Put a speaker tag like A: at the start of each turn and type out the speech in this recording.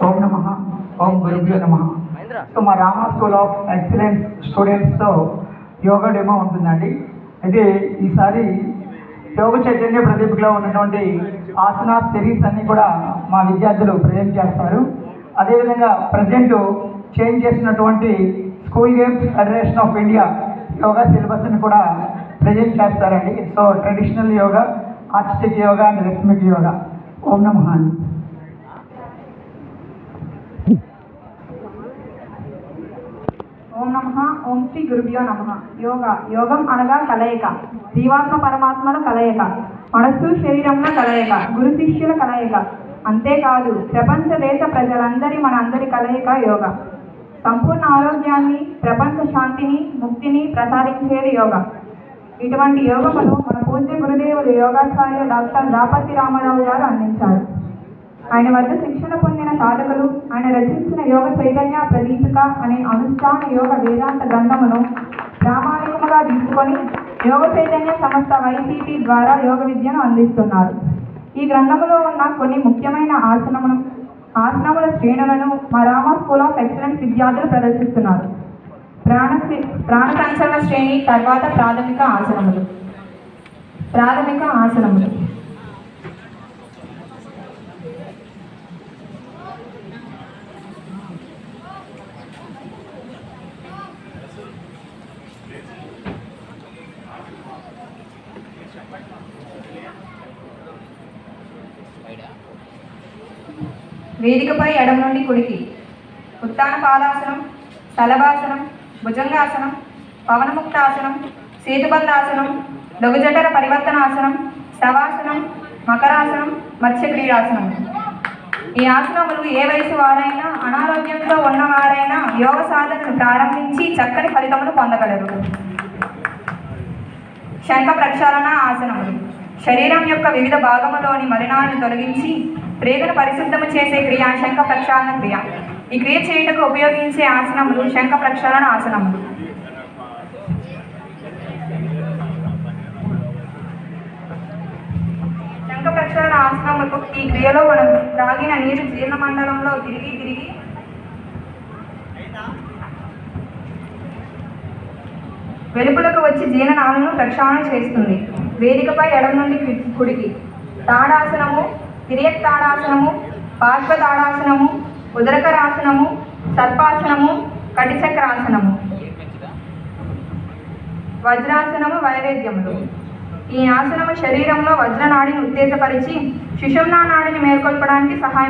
A: ఓం నమః ఓం గురుభ్యో నమః. సో మా రామ స్కూల్ ఆఫ్ ఎక్సలెన్స్ స్టూడెంట్స్తో యోగా డెమో ఉంటుందండి. అయితే ఈసారి యోగ చైతన్య ప్రదీప్లో ఉన్నటువంటి ఆసనా సిరీస్ అన్నీ కూడా మా విద్యార్థులు ప్రజెంట్ చేస్తారు. అదేవిధంగా ప్రజెంట్ చేంజ్ చేసినటువంటి school games federation of India yoga సిలబస్ని కూడా ప్రజెంట్ చేస్తారండి. So traditional yoga, artistic yoga and rhythmic yoga. ఓం నమః.
B: ఓం నమః ఓం శ్రీ గురుభ్యో నమః. యోగం అనగా కలయిక, జీవాత్మ పరమాత్మల కలయిక, మనస్సు శరీరంలో కలయిక, గురు శిష్యుల కలయిక. అంతేకాదు ప్రపంచ దేశ ప్రజలందరి మనందరి కలయిక యోగా. సంపూర్ణ ఆరోగ్యాన్ని, ప్రపంచ శాంతిని, ముక్తిని ప్రసాదించేది యోగా. ఇటువంటి యోగమును మన పూజ్య గురుదేవులు యోగాచార్య డాక్టర్ దాపతి రామారావు గారు అందించారు. ఆయన వద్ద శిక్షణ పొందిన సాధకులు ఆయన రచించిన యోగ చైతన్య ప్రదీపిక అనే అనుష్ఠాన యోగ వేదాంత గ్రంథమును ప్రామాణికముగా తీసుకొని యోగ చైతన్య సంస్థ వైసీపీ ద్వారా యోగ విద్యను అందిస్తున్నారు. ఈ గ్రంథములో ఉన్న కొన్ని ముఖ్యమైన ఆసనముల శ్రేణులను మా రామ స్కూల్ ఆఫ్ ఎక్సలెన్స్ విద్యార్థులు ప్రదర్శిస్తున్నారు. ప్రాణ సంచలన శ్రేణి, తర్వాత ప్రాథమిక ఆసనములు. వేదికపై ఎడమ నుండి కుడికి ఉత్తాన పాదాసనం, స్థలభాసనం, భుజంగాసనం, పవనముక్తాసనం, సేతుబంధాసనం, లఘుజఠర పరివర్తనాసనం, శవాసనం, మకరాసనం, మత్స్యక్రీడాసనం. ఈ ఆసనములు ఏ వయసు వారైనా, అనారోగ్యంతో ఉన్నవారైనా యోగ సాధనను ప్రారంభించి చక్కని ఫలితములు పొందగలరు. శంఖ ప్రక్షాళన ఆసనములు. శరీరం యొక్క వివిధ భాగములోని మలినాలను తొలగించి ప్రేగును పరిశుద్ధము చేసే క్రియ శంఖ ప్రక్షాళన క్రియ. ఈ క్రియ చేయుటకు ఉపయోగించే ఆసనములు శంఖ ప్రక్షాళన ఆసనములు. శంఖ ప్రక్షాళన ఆసనములకు ఈ క్రియలో మనం త్రాగిన నీరు జీర్ణమండలంలో తిరిగి వెలుపులకు వచ్చి జీర్ణనాళాలను ప్రక్షాళన చేస్తుంది. వేదికపై ఎడమ నుండి కుడికి తాడాసనము, తిరియక్ తాడాసనము, పార్శ్వ తాడాసనము, ఉదరకరాసనము, సర్పాసనము, కటిచక్రాసనము, వజ్రాసనము, వైవేద్యములు. ఈ ఆసనము శరీరంలో వజ్రనాడిని ఉత్తేజపరిచి సుషుమ్నా నాడిని మేల్కొల్పడానికి సహాయం